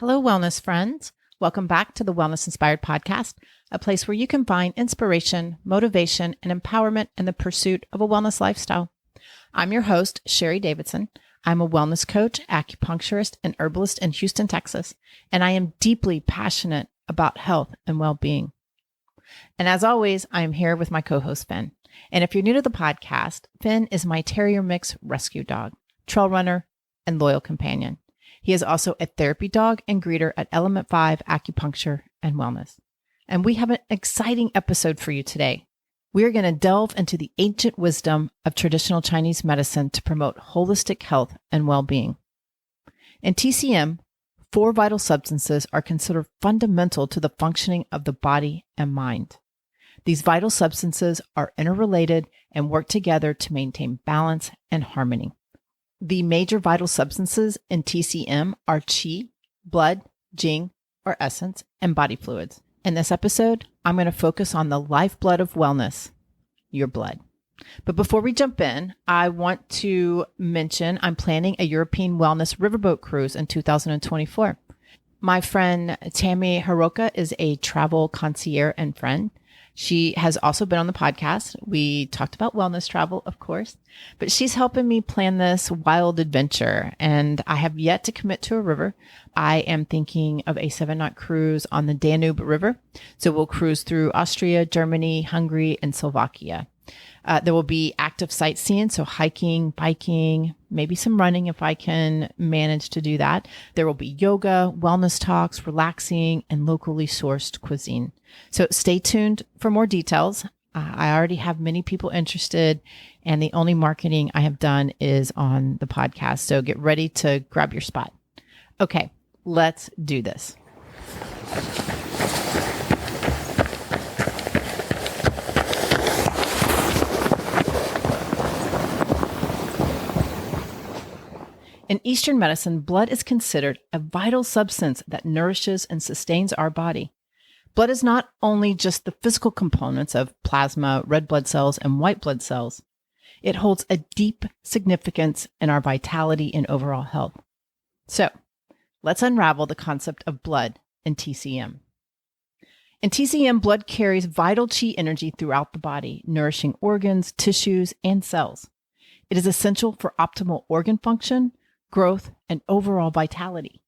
Hello, wellness friends. Welcome back to the Wellness Inspired Podcast, a place where you can find inspiration, motivation, and empowerment in the pursuit of a wellness lifestyle. I'm your host, Sherry Davidson. I'm a wellness coach, acupuncturist, and herbalist in Houston, Texas, and I am deeply passionate about health and well-being. And as always, I am here with my co-host, Finn. And if you're new to the podcast, Finn is my terrier mix rescue dog, trail runner, and loyal companion. He is also a therapy dog and greeter at Element 5 Acupuncture and Wellness. And we have an exciting episode for you today. We are going to delve into the ancient wisdom of traditional Chinese medicine to promote holistic health and well-being. In TCM, 4 vital substances are considered fundamental to the functioning of the body and mind. These vital substances are interrelated and work together to maintain balance and harmony. The major vital substances in TCM are qi, blood, jing, or essence, and body fluids. In this episode, I'm going to focus on the lifeblood of wellness, your blood. But before we jump in, I want to mention I'm planning a European wellness riverboat cruise in 2024. My friend Tammy Haroka is a travel concierge and friend. She has also been on the podcast. We talked about wellness travel, of course, but she's helping me plan this wild adventure, and I have yet to commit to a river. I am thinking of a 7-night cruise on the Danube River. So we'll cruise through Austria, Germany, Hungary, and Slovakia. There will be active sightseeing, so hiking, biking, maybe some running if I can manage to do that. There will be yoga, wellness talks, relaxing, and locally sourced cuisine. So stay tuned for more details. I already have many people interested, and the only marketing I have done is on the podcast. So get ready to grab your spot. Okay, let's do this. In Eastern medicine, blood is considered a vital substance that nourishes and sustains our body. Blood is not only just the physical components of plasma, red blood cells, and white blood cells. It holds a deep significance in our vitality and overall health. So, let's unravel the concept of blood in TCM. In TCM, blood carries vital qi energy throughout the body, nourishing organs, tissues, and cells. It is essential for optimal organ function, growth, and overall vitality.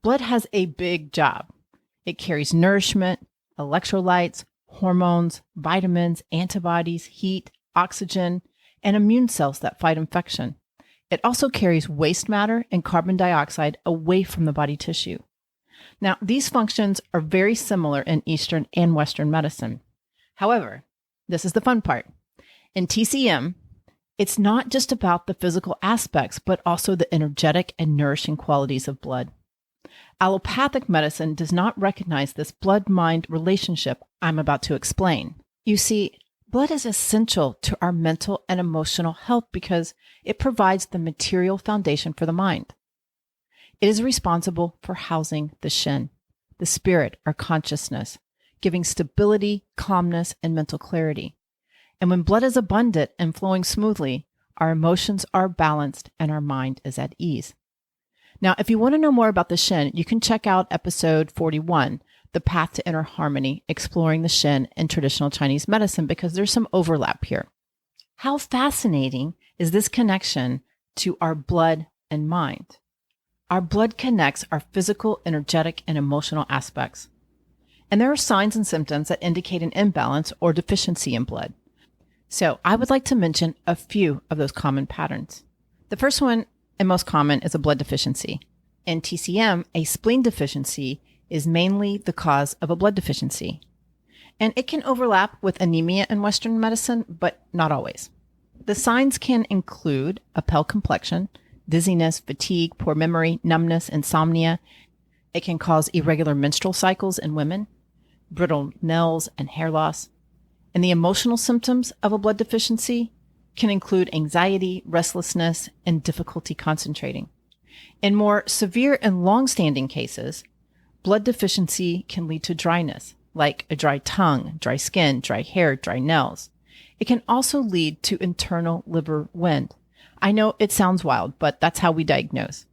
Blood has a big job. It carries nourishment, electrolytes, hormones, vitamins, antibodies, heat, oxygen, and immune cells that fight infection. It also carries waste matter and carbon dioxide away from the body tissue. Now, these functions are very similar in Eastern and Western medicine. However, this is the fun part. In TCM, it's not just about the physical aspects, but also the energetic and nourishing qualities of blood. Allopathic medicine does not recognize this blood-mind relationship I'm about to explain. You see, blood is essential to our mental and emotional health because it provides the material foundation for the mind. It is responsible for housing the shen, the spirit or consciousness, giving stability, calmness, and mental clarity. And when blood is abundant and flowing smoothly, our emotions are balanced and our mind is at ease. Now, if you want to know more about the Shen, you can check out episode 41, The Path to Inner Harmony, exploring the Shen in traditional Chinese medicine, because there's some overlap here. How fascinating is this connection to our blood and mind? Our blood connects our physical, energetic, and emotional aspects. And there are signs and symptoms that indicate an imbalance or deficiency in blood. So I would like to mention a few of those common patterns. The first one and most common is a blood deficiency. In TCM, a spleen deficiency is mainly the cause of a blood deficiency. And it can overlap with anemia in Western medicine, but not always. The signs can include a pale complexion, dizziness, fatigue, poor memory, numbness, insomnia. It can cause irregular menstrual cycles in women, brittle nails, and hair loss. And the emotional symptoms of a blood deficiency can include anxiety, restlessness, and difficulty concentrating. In more severe and long-standing cases, blood deficiency can lead to dryness, like a dry tongue, dry skin, dry hair, dry nails. It can also lead to internal liver wind. I know it sounds wild, but that's how we diagnose.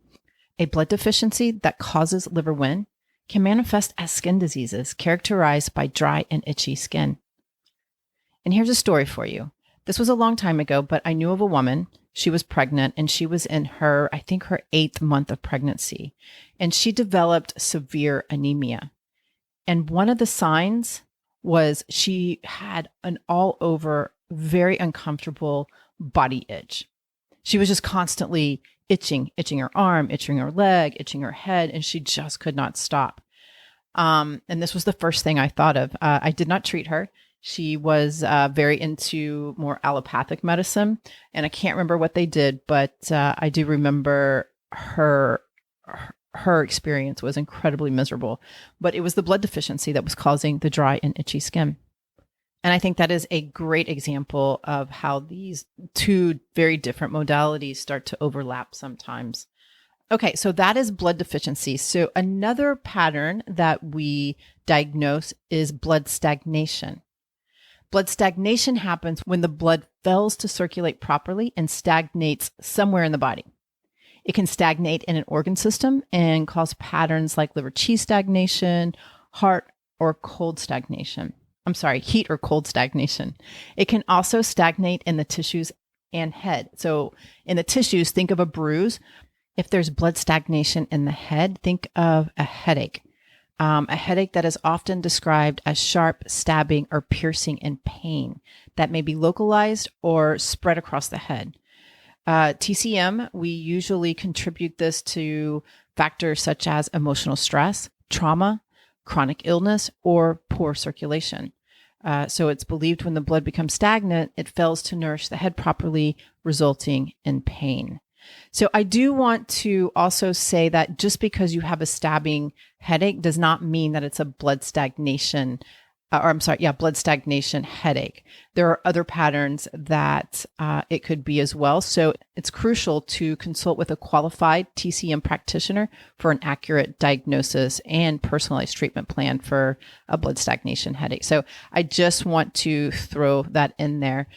A blood deficiency that causes liver wind can manifest as skin diseases characterized by dry and itchy skin. And here's a story for you. This was a long time ago, but I knew of a woman. She was pregnant and she was in her 8th month of pregnancy. And she developed severe anemia. And one of the signs was she had an all over, very uncomfortable body itch. She was just constantly itching her arm, itching her leg, itching her head, and she just could not stop. And this was the first thing I thought of. I did not treat her. She was very into more allopathic medicine, and I can't remember what they did, but I do remember her experience was incredibly miserable. But it was the blood deficiency that was causing the dry and itchy skin. And I think that is a great example of how these two very different modalities start to overlap sometimes. Okay, so that is blood deficiency. So another pattern that we diagnose is blood stagnation. Blood stagnation happens when the blood fails to circulate properly and stagnates somewhere in the body. It can stagnate in an organ system and cause patterns like liver qi stagnation, heart or cold stagnation. Heat or cold stagnation. It can also stagnate in the tissues and head. So in the tissues, think of a bruise. If there's blood stagnation in the head, think of a headache. A headache that is often described as sharp, stabbing, or piercing in pain that may be localized or spread across the head. TCM, we usually contribute this to factors such as emotional stress, trauma, chronic illness, or poor circulation. So it's believed when the blood becomes stagnant, it fails to nourish the head properly, resulting in pain. So I do want to also say that just because you have a stabbing headache does not mean that it's a blood stagnation blood stagnation headache. There are other patterns that it could be as well. So it's crucial to consult with a qualified TCM practitioner for an accurate diagnosis and personalized treatment plan for a blood stagnation headache. So I just want to throw that in there.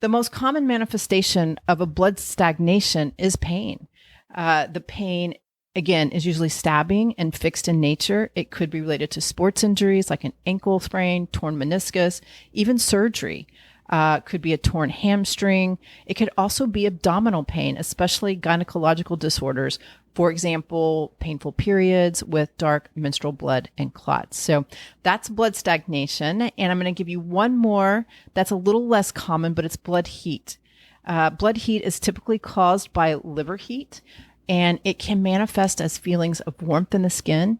The most common manifestation of a blood stagnation is pain. The pain, again, is usually stabbing and fixed in nature. It could be related to sports injuries like an ankle sprain, torn meniscus, even surgery. Could be a torn hamstring. It could also be abdominal pain, especially gynecological disorders. For example, painful periods with dark menstrual blood and clots. So that's blood stagnation. And I'm going to give you one more that's a little less common, but it's blood heat. Blood heat is typically caused by liver heat, and it can manifest as feelings of warmth in the skin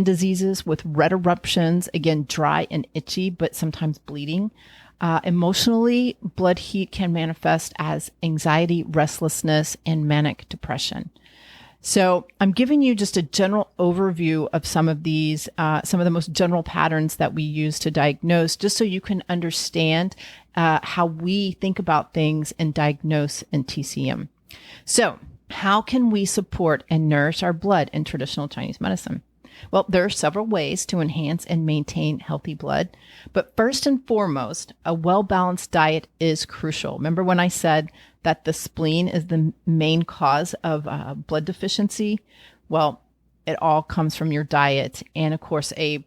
diseases with red eruptions, again, dry and itchy, but sometimes bleeding. Emotionally, blood heat can manifest as anxiety, restlessness, and manic depression. So I'm giving you just a general overview of some of these, some of the most general patterns that we use to diagnose, just so you can understand how we think about things and diagnose in TCM. So how can we support and nourish our blood in traditional Chinese medicine? Well, there are several ways to enhance and maintain healthy blood. But first and foremost, a well-balanced diet is crucial. Remember when I said that the spleen is the main cause of blood deficiency? Well, it all comes from your diet and, of course, a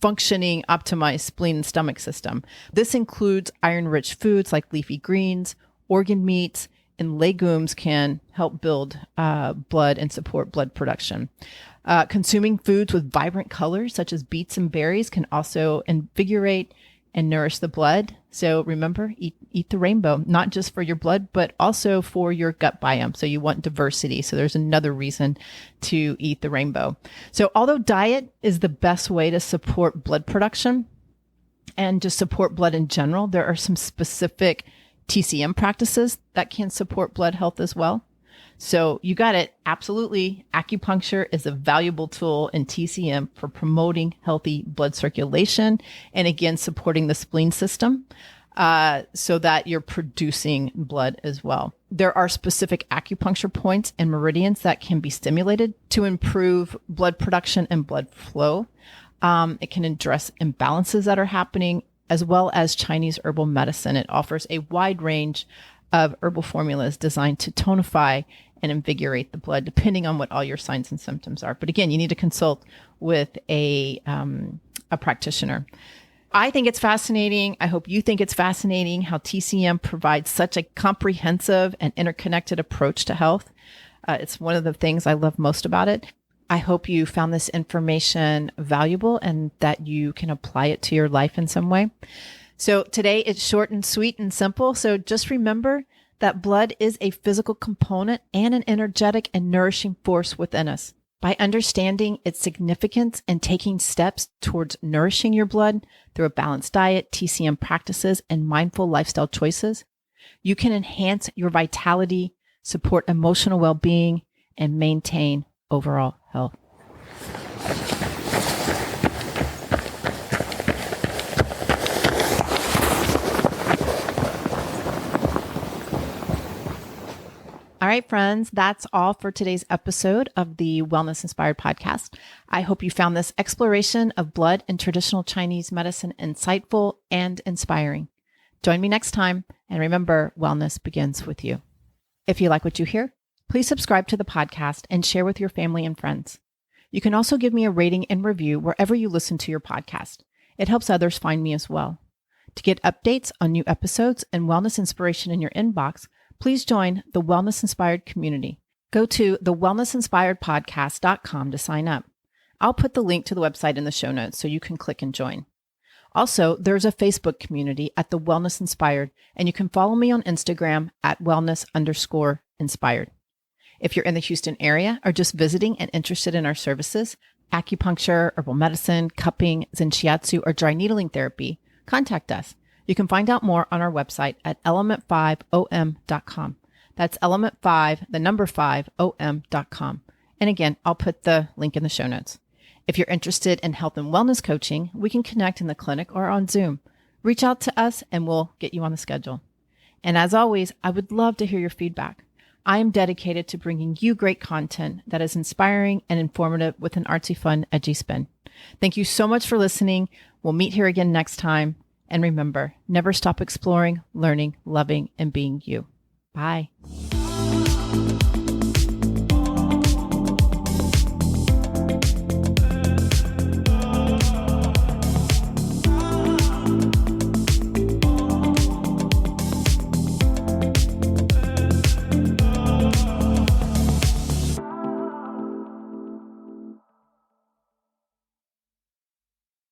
functioning, optimized spleen and stomach system. This includes iron-rich foods like leafy greens, organ meats, and legumes can help build blood and support blood production. Consuming foods with vibrant colors, such as beets and berries, can also invigorate and nourish the blood. So remember, eat the rainbow, not just for your blood, but also for your gut biome. So you want diversity. So there's another reason to eat the rainbow. So although diet is the best way to support blood production and to support blood in general, there are some specific TCM practices that can support blood health as well. So you got it. Absolutely. Acupuncture is a valuable tool in TCM for promoting healthy blood circulation and, again, supporting the spleen system so that you're producing blood as well. There are specific acupuncture points and meridians that can be stimulated to improve blood production and blood flow. It can address imbalances that are happening, as well as Chinese herbal medicine. It offers a wide range of herbal formulas designed to tonify and invigorate the blood, depending on what all your signs and symptoms are. But again, you need to consult with a practitioner. I think it's fascinating. I hope you think it's fascinating how TCM provides such a comprehensive and interconnected approach to health. It's one of the things I love most about it. I hope you found this information valuable and that you can apply it to your life in some way. So today it's short and sweet and simple. So just remember that blood is a physical component and an energetic and nourishing force within us. By understanding its significance and taking steps towards nourishing your blood through a balanced diet, TCM practices, and mindful lifestyle choices, you can enhance your vitality, support emotional well-being, and maintain overall health. All right, friends, that's all for today's episode of the Wellness Inspired podcast. I hope you found this exploration of blood and traditional Chinese medicine insightful and inspiring. Join me next time, and remember, wellness begins with you. If you like what you hear, please subscribe to the podcast and share with your family and friends. You can also give me a rating and review wherever you listen to your podcast. It helps others find me as well. To get updates on new episodes and wellness inspiration in your inbox, please join the Wellness Inspired community. Go to thewellnessinspiredpodcast.com to sign up. I'll put the link to the website in the show notes so you can click and join. Also, there's a Facebook community at The Wellness Inspired, and you can follow me on Instagram at wellness_inspired. If you're in the Houston area or just visiting and interested in our services, acupuncture, herbal medicine, cupping, zen shiatsu, or dry needling therapy, contact us. You can find out more on our website at element5om.com. That's element5om.com. And again, I'll put the link in the show notes. If you're interested in health and wellness coaching, we can connect in the clinic or on Zoom. Reach out to us and we'll get you on the schedule. And as always, I would love to hear your feedback. I am dedicated to bringing you great content that is inspiring and informative with an artsy, fun, edgy spin. Thank you so much for listening. We'll meet here again next time. And remember, never stop exploring, learning, loving, and being you. Bye.